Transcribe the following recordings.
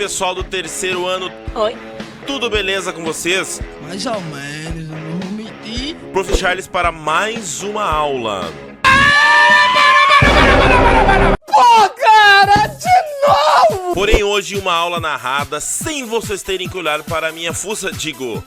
pessoal do terceiro ano, Oi. tudo beleza com vocês? Mais ou menos, eu não vou mentir. Prof. Charles para mais uma aula. Pô, cara, de novo! Porém, hoje uma aula narrada sem vocês terem que olhar para a minha fuça,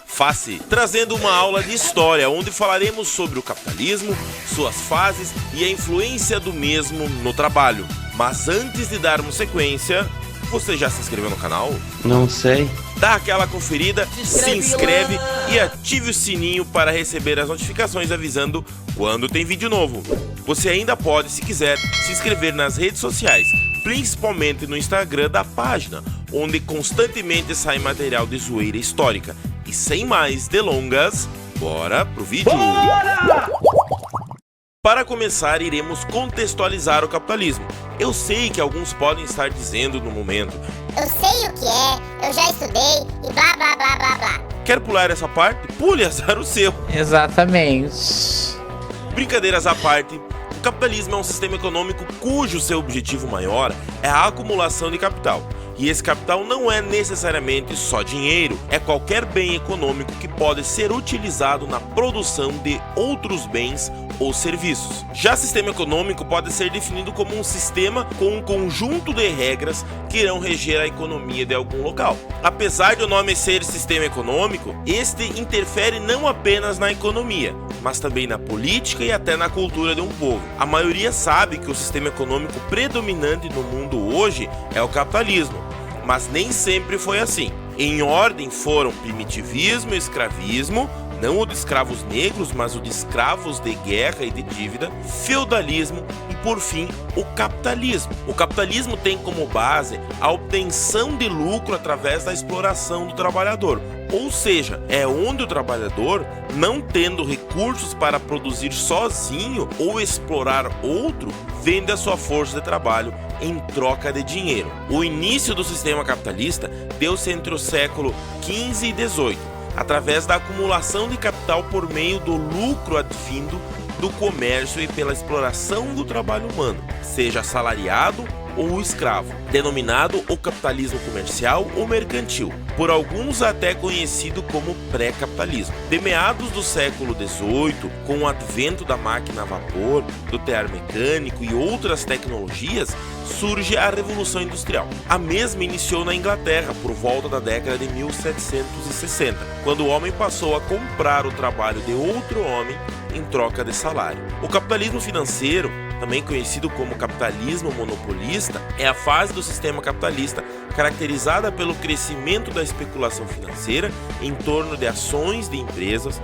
face, trazendo uma aula de história, onde falaremos sobre o capitalismo, suas fases e a influência do mesmo no trabalho. Mas antes de darmos sequência, você já se inscreveu no canal? Não sei. Dá aquela conferida, se inscreve e ative o sininho para receber as notificações avisando quando tem vídeo novo. Você ainda pode, se quiser, se inscrever nas redes sociais, principalmente no Instagram da página, onde constantemente sai material de zoeira histórica. E sem mais delongas, bora pro vídeo! Bora! Para começar, iremos contextualizar o capitalismo. Eu sei que alguns podem estar dizendo no momento: eu sei o que é, eu já estudei e blá blá blá blá blá. quer pular essa parte? Pule, azar o seu. Exatamente. Brincadeiras à parte, o capitalismo é um sistema econômico cujo seu objetivo maior é a acumulação de capital. E esse capital não é necessariamente só dinheiro, é qualquer bem econômico que pode ser utilizado na produção de outros bens ou serviços. Já sistema econômico pode ser definido como um sistema com um conjunto de regras que irão reger a economia de algum local. Apesar do nome ser sistema econômico, este interfere não apenas na economia, mas também na política e até na cultura de um povo. A maioria sabe que o sistema econômico predominante no mundo hoje é o capitalismo, mas nem sempre foi assim. Em ordem foram primitivismo e escravismo, não o de escravos negros, mas o de escravos de guerra e de dívida, feudalismo e, por fim, o capitalismo. O capitalismo tem como base a obtenção de lucro através da exploração do trabalhador. Ou seja, é onde o trabalhador, não tendo recursos para produzir sozinho ou explorar outro, vende a sua força de trabalho em troca de dinheiro. O início do sistema capitalista deu-se entre o século XV e XVIII, através da acumulação de capital por meio do lucro advindo do comércio e pela exploração do trabalho humano, seja assalariado ou escravo, denominado o capitalismo comercial ou mercantil, por alguns até conhecido como pré-capitalismo. De meados do século XVIII, com o advento da máquina a vapor, do tear mecânico e outras tecnologias, surge a Revolução Industrial. A mesma iniciou na Inglaterra por volta da década de 1760, quando o homem passou a comprar o trabalho de outro homem em troca de salário. O capitalismo financeiro, também conhecido como capitalismo monopolista, é a fase do sistema capitalista caracterizada pelo crescimento da especulação financeira em torno de ações de empresas,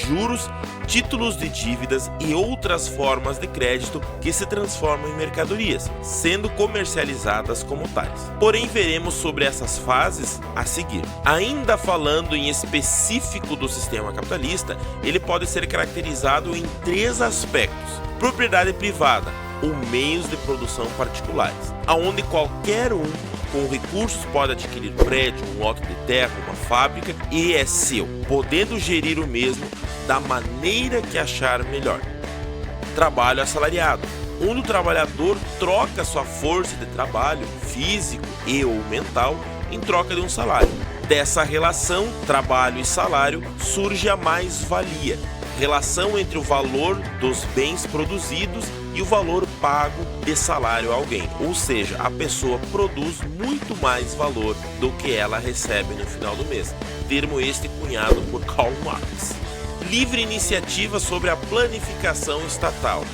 juros, títulos de dívidas e outras formas de crédito que se transformam em mercadorias, sendo comercializadas como tais. Porém, veremos sobre essas fases a seguir. Ainda falando em específico do sistema capitalista, ele pode ser caracterizado em três aspectos: propriedade privada ou meios de produção particulares, aonde qualquer um com recursos pode adquirir prédio, um lote de terra, uma fábrica e é seu, podendo gerir o mesmo da maneira que achar melhor. Trabalho assalariado, onde o trabalhador troca sua força de trabalho, físico e ou mental, em troca de um salário. Dessa relação, trabalho e salário, surge a mais-valia, relação entre o valor dos bens produzidos e o valor pago de salário a alguém. Ou seja, a pessoa produz muito mais valor do que ela recebe no final do mês. Termo este cunhado por Karl Marx. Livre iniciativa sobre a planificação estatal.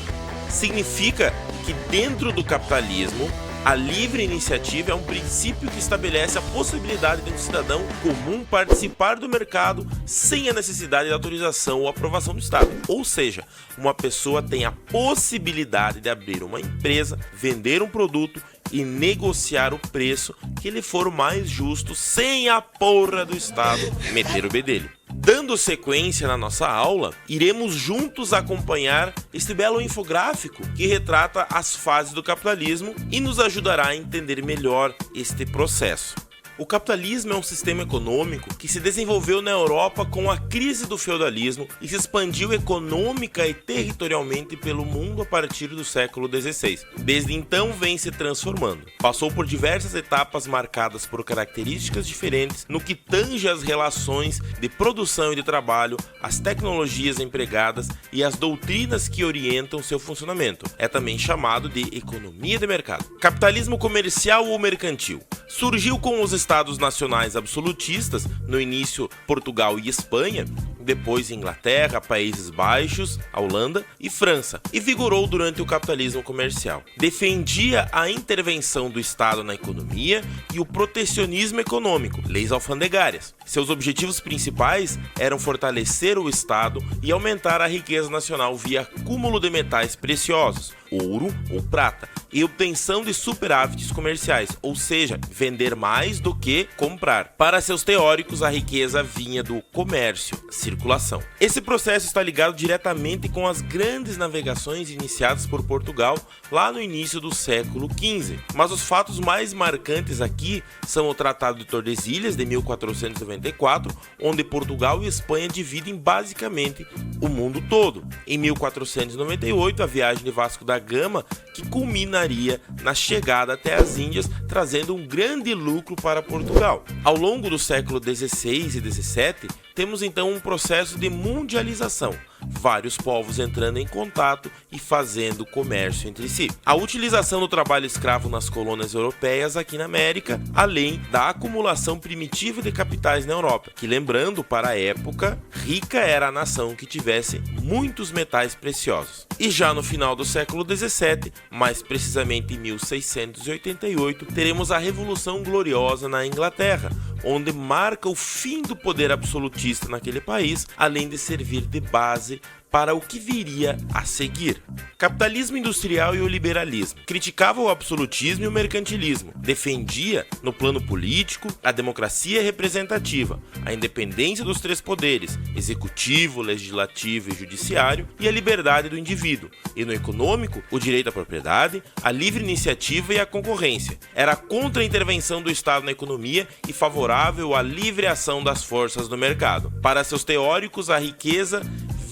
Significa que dentro do capitalismo, a livre iniciativa é um princípio que estabelece a possibilidade de um cidadão comum participar do mercado sem a necessidade de autorização ou aprovação do Estado. Ou seja, uma pessoa tem a possibilidade de abrir uma empresa, vender um produto e negociar o preço que lhe for mais justo sem a porra do Estado meter o bedelho. Dando sequência na nossa aula, iremos juntos acompanhar este belo infográfico que retrata as fases do capitalismo e nos ajudará a entender melhor este processo. O capitalismo é um sistema econômico que se desenvolveu na Europa com a crise do feudalismo e se expandiu econômica e territorialmente pelo mundo a partir do século XVI. Desde então vem se transformando. Passou por diversas etapas marcadas por características diferentes no que tange às relações de produção e de trabalho, as tecnologias empregadas e as doutrinas que orientam seu funcionamento. É também chamado de economia de mercado. Capitalismo comercial ou mercantil. Surgiu com os estados nacionais absolutistas, no início Portugal e Espanha, depois Inglaterra, Países Baixos, a Holanda e França, e vigorou durante o capitalismo comercial. Defendia a intervenção do Estado na economia e o protecionismo econômico, leis alfandegárias. Seus objetivos principais eram fortalecer o Estado e aumentar a riqueza nacional via acúmulo de metais preciosos, ouro ou prata, e obtenção de superávites comerciais, ou seja, vender mais do que comprar. Para seus teóricos, a riqueza vinha do comércio, circulação. Esse processo está ligado diretamente com as grandes navegações iniciadas por Portugal lá no início do século XV. Mas os fatos mais marcantes aqui são o Tratado de Tordesilhas, de 1494, onde Portugal e Espanha dividem basicamente o mundo todo. Em 1498, a viagem de Vasco da Gama, que culminaria na chegada até as Índias, trazendo um grande lucro para Portugal. Ao longo do século XVI e XVII, temos então um processo de mundialização, vários povos entrando em contato e fazendo comércio entre si. A utilização do trabalho escravo nas colônias europeias aqui na América, além da acumulação primitiva de capitais na Europa, que, lembrando, para a época, rica era a nação que tivesse muitos metais preciosos. E já no final do século XVII, mais precisamente em 1688, teremos a Revolução Gloriosa na Inglaterra, onde marca o fim do poder absolutista naquele país, além de servir de base para o que viria a seguir. Capitalismo industrial e o liberalismo. Criticava o absolutismo e o mercantilismo. Defendia, no plano político, a democracia representativa, a independência dos três poderes, executivo, legislativo e judiciário, e a liberdade do indivíduo. E no econômico, o direito à propriedade, a livre iniciativa e a concorrência. Era contra a intervenção do Estado na economia e favorável à livre ação das forças do mercado. Para seus teóricos, a riqueza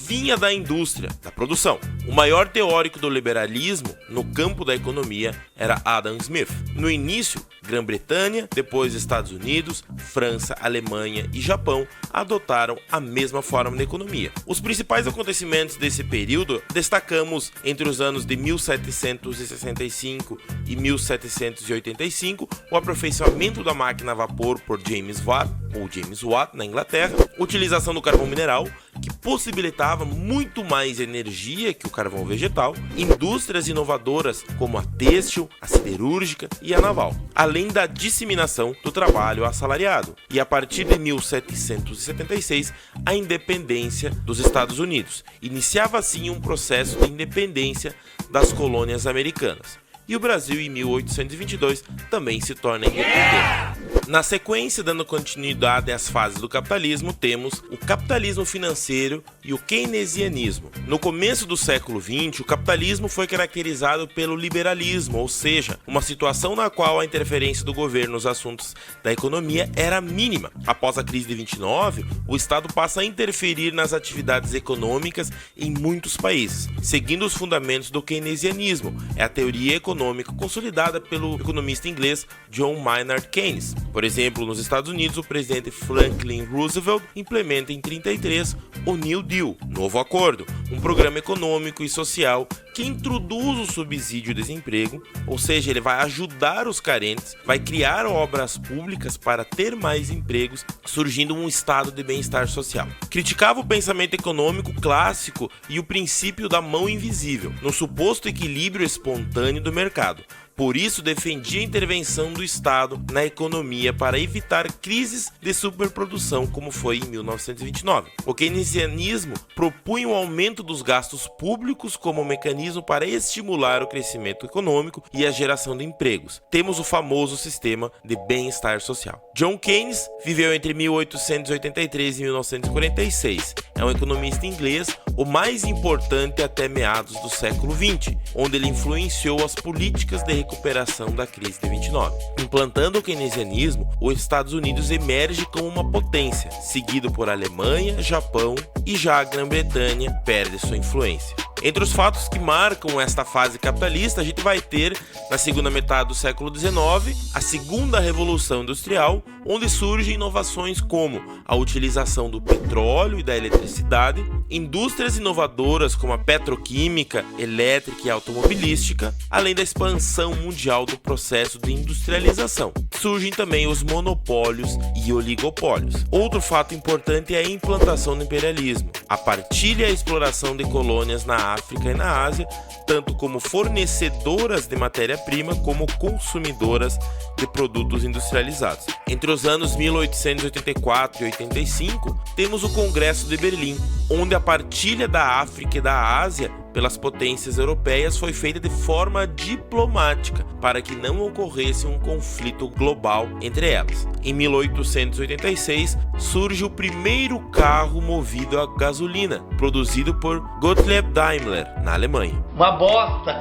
vinha da indústria, da produção. O maior teórico do liberalismo no campo da economia era Adam Smith. No início, Grã-Bretanha, depois Estados Unidos, França, Alemanha e Japão adotaram a mesma forma de economia. Os principais acontecimentos desse período destacamos entre os anos de 1765 e 1785 o aperfeiçoamento da máquina a vapor por James Watt, ou James Watt na Inglaterra, utilização do carvão mineral, que possibilitava muito mais energia que o carvão vegetal, indústrias inovadoras como a têxtil, a siderúrgica e a naval, além da disseminação do trabalho assalariado, e a partir de 1776, a independência dos Estados Unidos. Iniciava assim um processo de independência das colônias americanas. E o Brasil, em 1822, também se torna independente. Na sequência, dando continuidade às fases do capitalismo, temos o capitalismo financeiro e o keynesianismo. No começo do século XX, o capitalismo foi caracterizado pelo liberalismo, ou seja, uma situação na qual a interferência do governo nos assuntos da economia era mínima. Após a crise de 29, o Estado passa a interferir nas atividades econômicas em muitos países, seguindo os fundamentos do keynesianismo, é a teoria econômica consolidada pelo economista inglês John Maynard Keynes. Por exemplo, nos Estados Unidos, o presidente Franklin Roosevelt implementa em 1933 o New Deal, novo acordo, um programa econômico e social que introduz o subsídio de desemprego, ou seja, ele vai ajudar os carentes, vai criar obras públicas para ter mais empregos, surgindo um estado de bem-estar social. Criticava o pensamento econômico clássico e o princípio da mão invisível, no suposto equilíbrio espontâneo do mercado. Por isso, defendia a intervenção do Estado na economia para evitar crises de superprodução, como foi em 1929. O keynesianismo propunha o aumento dos gastos públicos como mecanismo para estimular o crescimento econômico e a geração de empregos. Temos o famoso sistema de bem-estar social. John Keynes viveu entre 1883 e 1946. É um economista inglês, o mais importante até meados do século XX, onde ele influenciou as políticas de recuperação da crise de 29. Implantando o keynesianismo, os Estados Unidos emerge como uma potência, seguido por Alemanha, Japão e já a Grã-Bretanha perde sua influência. Entre os fatos que marcam esta fase capitalista, a gente vai ter, na segunda metade do século XIX, a segunda revolução industrial, onde surgem inovações como a utilização do petróleo e da eletricidade, indústrias inovadoras como a petroquímica, elétrica e automobilística, além da expansão mundial do processo de industrialização. Surgem também os monopólios e oligopólios. Outro fato importante é a implantação do imperialismo, a partilha e a exploração de colônias na África e na Ásia, tanto como fornecedoras de matéria-prima como consumidoras de produtos industrializados. Entre os anos 1884 e 85, temos o Congresso de Berlim, onde a partilha da África e da Ásia pelas potências europeias foi feita de forma diplomática para que não ocorresse um conflito global entre elas. Em 1886 surge o primeiro carro movido a gasolina, produzido por Gottlieb Daimler, na Alemanha. Uma bosta!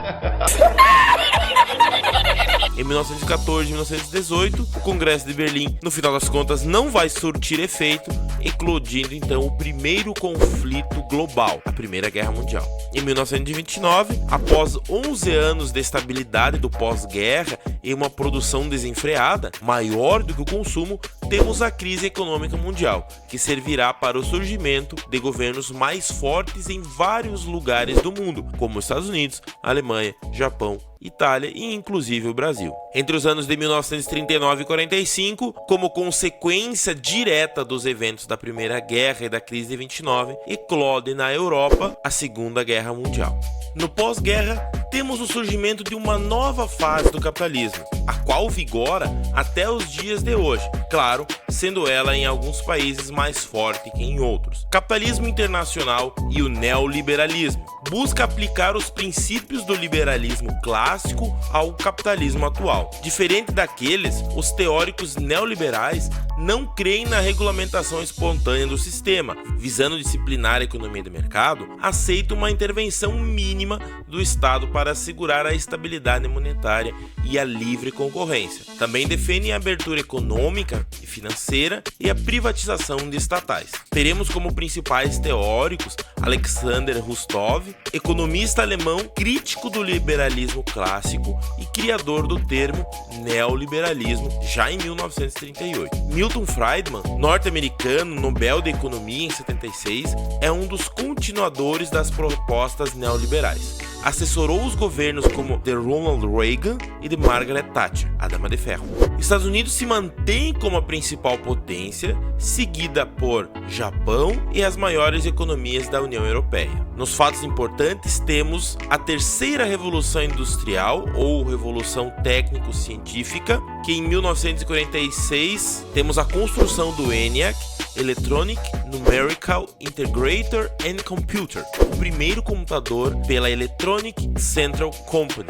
Em 1914 e 1918, o Congresso de Berlim, no final das contas, não vai surtir efeito, eclodindo então o primeiro conflito global, a Primeira Guerra Mundial. Em 1929, após 11 anos de estabilidade do pós-guerra e uma produção desenfreada, maior do que o consumo, temos a crise econômica mundial, que servirá para o surgimento de governos mais fortes em vários lugares do mundo, como os Estados Unidos, Alemanha, Japão, Itália e inclusive o Brasil. Entre os anos de 1939 e 45, como consequência direta dos eventos da Primeira Guerra e da crise de 29, eclode na Europa a Segunda Guerra Mundial. No pós-guerra, temos o surgimento de uma nova fase do capitalismo, a qual vigora até os dias de hoje, claro, sendo ela em alguns países mais forte que em outros. Capitalismo internacional e o neoliberalismo busca aplicar os princípios do liberalismo clássico ao capitalismo atual. Diferente daqueles, os teóricos neoliberais não creem na regulamentação espontânea do sistema, visando disciplinar a economia de mercado, aceitam uma intervenção mínima do Estado para assegurar a estabilidade monetária e a livre concorrência. Também defendem a abertura econômica e financeira e a privatização de estatais. Teremos como principais teóricos Alexander Rustov, economista alemão crítico do liberalismo clássico e criador do termo neoliberalismo já em 1938. Milton Friedman, norte-americano, Nobel de Economia em 76, é um dos continuadores das propostas neoliberais. Assessorou os governos como de Ronald Reagan e de Margaret Thatcher, a Dama de Ferro. Estados Unidos se mantém como a principal potência, seguida por Japão e as maiores economias da União Europeia. Nos fatos importantes temos a terceira revolução industrial ou revolução técnico-científica, que em 1946 temos a construção do ENIAC, Electronic Numerical Integrator and Computer, o primeiro computador pela Electronic Central Company.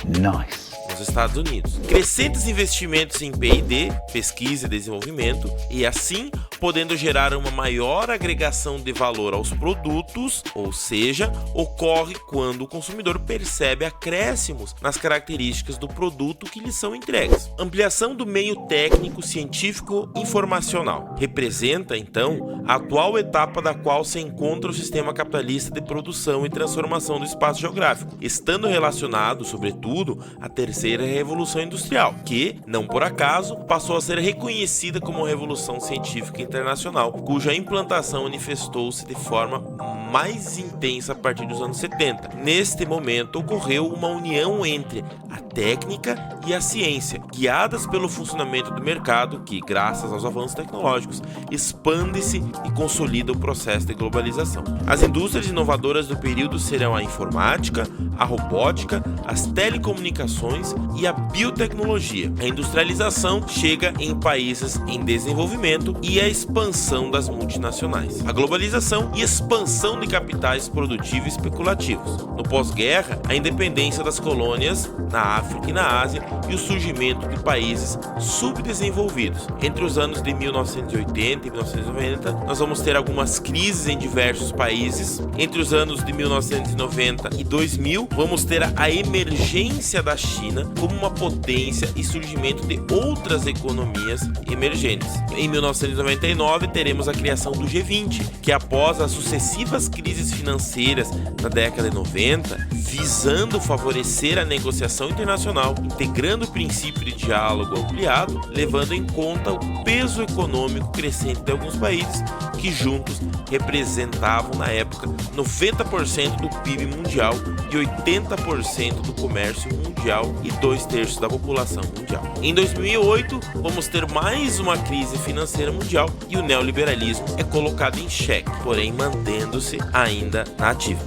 Nice. Nos Estados Unidos. Crescentes investimentos em P&D, pesquisa e desenvolvimento, e assim podendo gerar uma maior agregação de valor aos produtos, ou seja, ocorre quando o consumidor percebe acréscimos nas características do produto que lhe são entregues. Ampliação do meio técnico, científico, informacional. Representa, então, a atual etapa da qual se encontra o sistema capitalista de produção e transformação do espaço geográfico, estando relacionado, sobretudo, à terceira revolução industrial, que, não por acaso, passou a ser reconhecida como revolução científica internacional, cuja implantação manifestou-se de forma mais intensa a partir dos anos 70. Neste momento ocorreu uma união entre a técnica e a ciência, guiadas pelo funcionamento do mercado que, graças aos avanços tecnológicos, expande-se e consolida o processo de globalização. As indústrias inovadoras do período serão a informática, a robótica, as telecomunicações e a biotecnologia. A industrialização chega em países em desenvolvimento e a expansão das multinacionais. A globalização e expansão de capitais produtivos e especulativos. No pós-guerra, a independência das colônias na África e na Ásia e o surgimento de países subdesenvolvidos. Entre os anos de 1980 e 1990, nós vamos ter algumas crises em diversos países. Entre os anos de 1990 e 2000, vamos ter a emergência da China como uma potência e surgimento de outras economias emergentes. Em 1999, teremos a criação do G20, que após as sucessivas crises financeiras na década de 90, visando favorecer a negociação internacional, integrando o princípio de diálogo ampliado, levando em conta o peso econômico crescente de alguns países que juntos representavam na época 90% do PIB mundial e 80% do comércio mundial e 2/3 da população mundial. Em 2008, vamos ter mais uma crise financeira mundial e o neoliberalismo é colocado em xeque, porém mantendo-se ainda na ativa.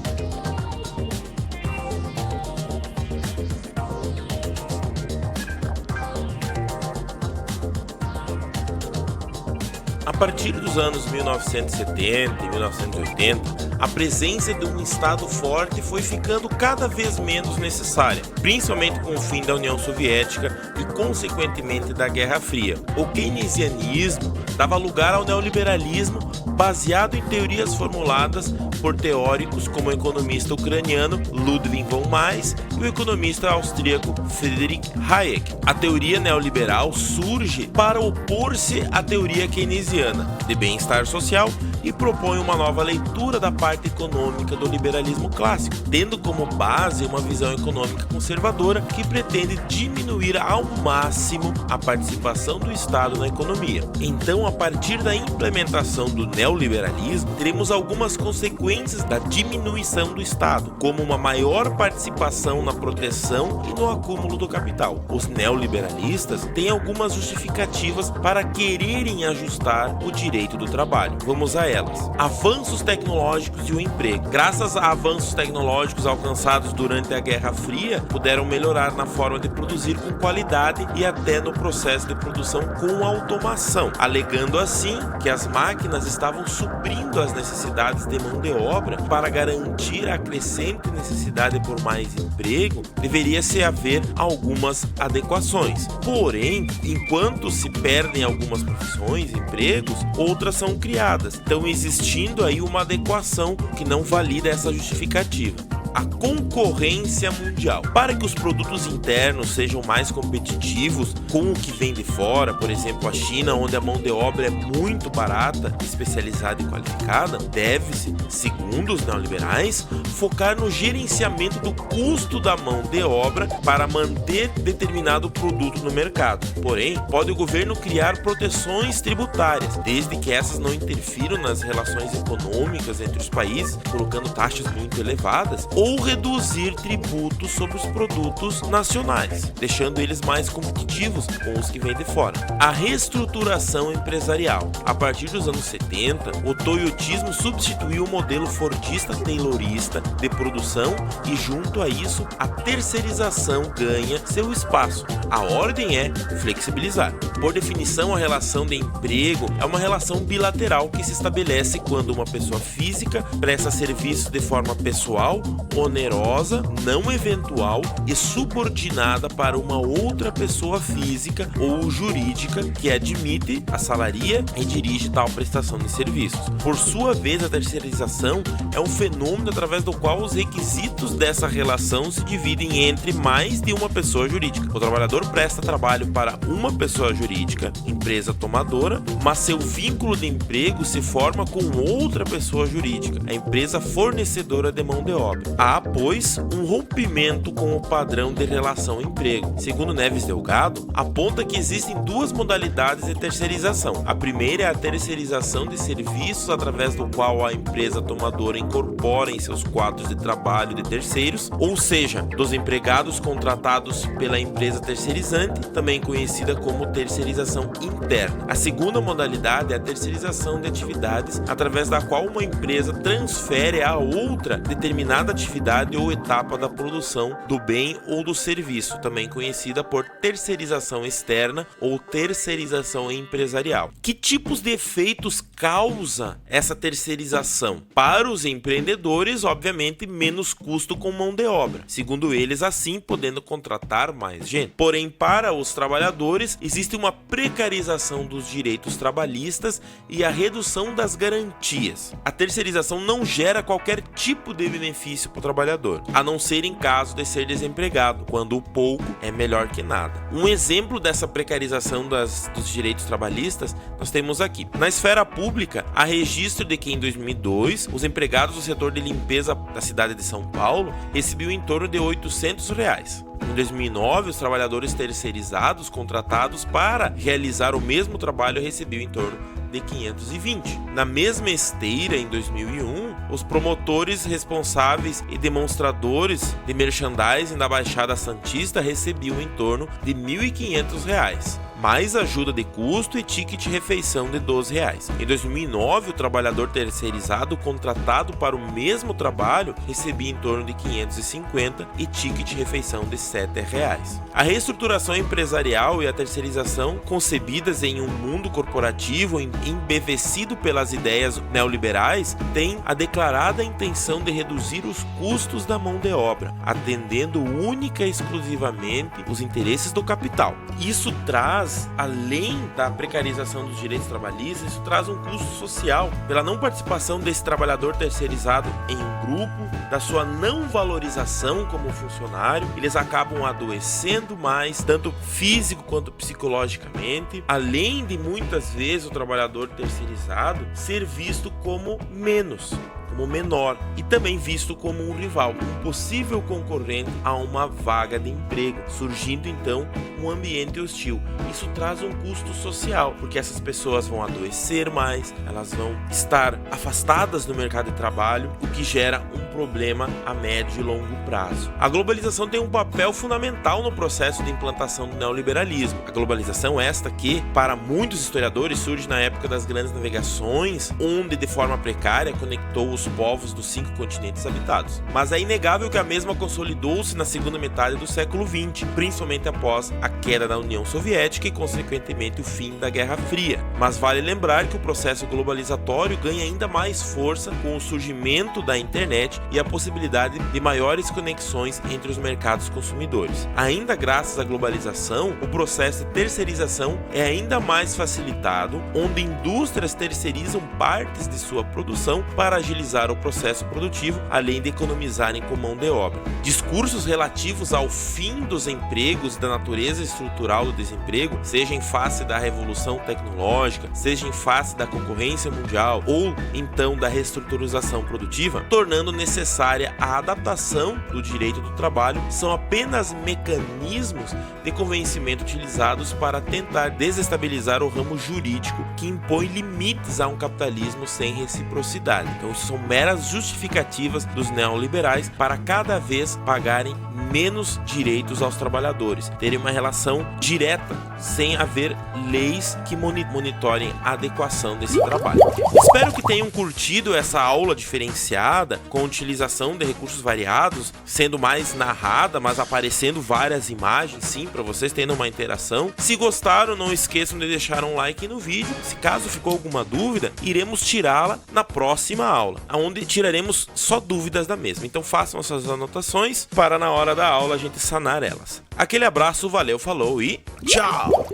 A partir dos anos 1970 e 1980, a presença de um Estado forte foi ficando cada vez menos necessária, principalmente com o fim da União Soviética e, consequentemente, da Guerra Fria. O keynesianismo dava lugar ao neoliberalismo baseado em teorias formuladas por teóricos como o economista ucraniano Ludwig von Mises e o economista austríaco Friedrich Hayek. A teoria neoliberal surge para opor-se à teoria keynesiana de bem-estar social e propõe uma nova leitura da parte econômica do liberalismo clássico, tendo como base uma visão econômica conservadora que pretende diminuir ao máximo a participação do Estado na economia. Então, a partir da implementação do neoliberalismo, teremos algumas consequências da diminuição do Estado, como uma maior participação na proteção e no acúmulo do capital. Os neoliberalistas têm algumas justificativas para quererem ajustar o direito do trabalho. Vamos a elas. Avanços tecnológicos e o emprego. Graças a avanços tecnológicos alcançados durante a Guerra Fria, puderam melhorar na forma de produzir com qualidade e até no processo de produção com automação, alegando assim que as máquinas estavam suprindo as necessidades de mão de obra. Para garantir a crescente necessidade por mais emprego, deveria-se haver algumas adequações. Porém, enquanto se perdem algumas profissões, empregos, outras são criadas. Então, existindo aí uma adequação que não valida essa justificativa. A concorrência mundial. Para que os produtos internos sejam mais competitivos com o que vem de fora, por exemplo, a China, onde a mão de obra é muito barata, especializada e qualificada, deve-se, segundo os neoliberais, focar no gerenciamento do custo da mão de obra para manter determinado produto no mercado. Porém, pode o governo criar proteções tributárias, desde que essas não interfiram nas relações econômicas entre os países, colocando taxas muito elevadas, ou reduzir tributos sobre os produtos nacionais, deixando eles mais competitivos com os que vêm de fora. A reestruturação empresarial. A partir dos anos 70, o toyotismo substituiu o modelo fordista-taylorista de produção e, junto a isso, a terceirização ganha seu espaço. A ordem é flexibilizar. Por definição, a relação de emprego é uma relação bilateral que se estabelece quando uma pessoa física presta serviços de forma pessoal, onerosa, não eventual e subordinada para uma outra pessoa física ou jurídica que admite, assalaria e dirige tal prestação de serviços. Por sua vez, a terceirização é um fenômeno através do qual os requisitos dessa relação se dividem entre mais de uma pessoa jurídica. O trabalhador presta trabalho para uma pessoa jurídica, empresa tomadora, mas seu vínculo de emprego se forma com outra pessoa jurídica, a empresa fornecedora de mão de obra. Há, pois, um rompimento com o padrão de relação emprego. Segundo Neves Delgado, aponta que existem duas modalidades de terceirização. A primeira é a terceirização de serviços, através do qual a empresa tomadora incorpora em seus quadros de trabalho de terceiros, ou seja, dos empregados contratados pela empresa terceirizante, também conhecida como terceirização interna. A segunda modalidade é a terceirização de atividades, através da qual uma empresa transfere a outra determinada atividade atividade ou etapa da produção do bem ou do serviço, também conhecida por terceirização externa ou terceirização empresarial. Que tipos de efeitos causa essa terceirização? Para os empreendedores, obviamente, menos custo com mão de obra, segundo eles, assim podendo contratar mais gente. Porém, para os trabalhadores, existe uma precarização dos direitos trabalhistas e a redução das garantias. A terceirização não gera qualquer tipo de benefício para o trabalhador, a não ser em caso de ser desempregado, quando o pouco é melhor que nada. Um exemplo dessa precarização dos direitos trabalhistas nós temos aqui. Na esfera pública, há registro de que em 2002, os empregados do setor de limpeza da cidade de São Paulo recebiam em torno de R$800. Em 2009, os trabalhadores terceirizados contratados para realizar o mesmo trabalho recebiam em torno de 520. Na mesma esteira, em 2001, os promotores responsáveis e demonstradores de merchandising da Baixada Santista recebiam em torno de R$1.500, mais ajuda de custo e ticket refeição de R$12. Em 2009, o trabalhador terceirizado contratado para o mesmo trabalho recebia em torno de R$550 e ticket refeição de R$7. A reestruturação empresarial e a terceirização, concebidas em um mundo corporativo embevecido pelas ideias neoliberais, têm a declarada intenção de reduzir os custos da mão de obra, atendendo única e exclusivamente os interesses do capital. Isso traz, além da precarização dos direitos trabalhistas, isso traz um custo social pela não participação desse trabalhador terceirizado em um grupo, da sua não valorização como funcionário. Eles acabam adoecendo mais, tanto físico quanto psicologicamente, além de muitas vezes o trabalhador terceirizado ser visto como menor e também visto como um rival, um possível concorrente a uma vaga de emprego, surgindo então um ambiente hostil. Isso traz um custo social, porque essas pessoas vão adoecer mais, elas vão estar afastadas do mercado de trabalho, o que gera um problema a médio e longo prazo. A globalização tem um papel fundamental no processo de implantação do neoliberalismo. A globalização esta que, para muitos historiadores, surge na época das grandes navegações, onde de forma precária conectou os povos dos 5 continentes habitados. Mas é inegável que a mesma consolidou-se na segunda metade do século XX, principalmente após a queda da União Soviética e, consequentemente, o fim da Guerra Fria. Mas vale lembrar que o processo globalizatório ganha ainda mais força com o surgimento da internet e a possibilidade de maiores conexões entre os mercados consumidores. Ainda graças à globalização, o processo de terceirização é ainda mais facilitado, onde indústrias terceirizam partes de sua produção para agilizar o processo produtivo, além de economizarem com mão de obra. Discursos relativos ao fim dos empregos e da natureza estrutural do desemprego, seja em face da revolução tecnológica, seja em face da concorrência mundial ou então da reestruturização produtiva, tornando necessária a adaptação do direito do trabalho, são apenas mecanismos de convencimento utilizados para tentar desestabilizar o ramo jurídico que impõe limites a um capitalismo sem reciprocidade. Então, isso são meras justificativas dos neoliberais para cada vez pagarem menos direitos aos trabalhadores, terem uma relação direta, sem haver leis que monitorem a adequação desse trabalho. Espero que tenham curtido essa aula diferenciada, com utilização de recursos variados, sendo mais narrada, mas aparecendo várias imagens, sim, para vocês terem uma interação. Se gostaram, não esqueçam de deixar um like no vídeo. Se caso ficou alguma dúvida, iremos tirá-la na próxima aula, onde tiraremos só dúvidas da mesma. Então façam as suas anotações para na hora da aula a gente sanar elas. Aquele abraço, valeu, falou e tchau!